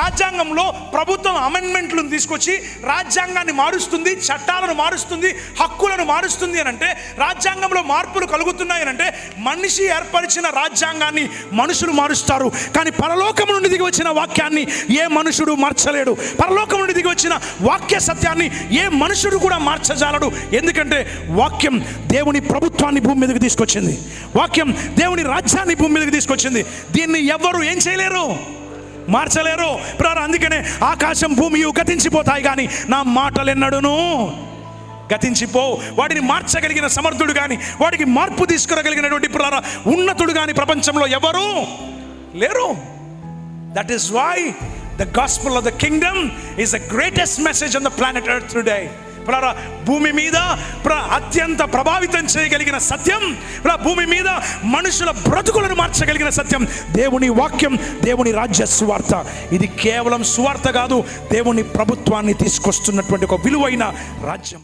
రాజ్యాంగంలో ప్రభుత్వం అమెండ్మెంట్లను తీసుకొచ్చి రాజ్యాంగాన్ని మారుస్తుంది, చట్టాలను మారుస్తుంది, హక్కులను మారుస్తుంది అని అంటే, రాజ్యాంగంలో మార్పులు కలుగుతున్నాయి అని అంటే, మనిషి ఏర్పరిచిన రాజ్యాంగాన్ని మనుషులు మారుస్తారు. కానీ పరలోకం నుండి దిగి వచ్చిన వాక్యాన్ని ఏ మనుషుడు మార్చలేడు. పరలోకం నుండి దిగి వచ్చిన వాక్య సత్యాన్ని ఏ మనుషుడు కూడా మార్చజాలడు. ఎందుకంటే వాక్యం దేవుని ప్రభుత్వాన్ని భూమి మీదకి తీసుకొచ్చింది. వాక్యం దేవుని రాజ్యాన్ని భూమి మీదకి తీసుకొచ్చింది. దీన్ని ఎవరు ఏం చేయలేరు, మార్చలేరు. అందుకనే ఆకాశం భూమి గతించిపోతాయి కానీ నా మాటలు ఎన్నడూను గతించిపో. వాటిని మార్చగలిగిన సమర్థుడు కానీ, వాడికి మార్పు తీసుకురాగలిగినటువంటి ఉన్నతుడు కానీ ప్రపంచంలో ఎవరు లేరు. That is why the gospel of the kingdom is the greatest message on the planet Earth today. భూమి మీద అత్యంత ప్రభావితం చేయగలిగిన సత్యం, భూమి మీద మనుషుల బ్రతుకులను మార్చగలిగిన సత్యం దేవుని వాక్యం, దేవుని రాజ్య సువార్త. ఇది కేవలం సువార్త కాదు, దేవుని ప్రభుత్వాన్ని తీసుకొస్తున్నటువంటి ఒక విలువైన రాజ్యం.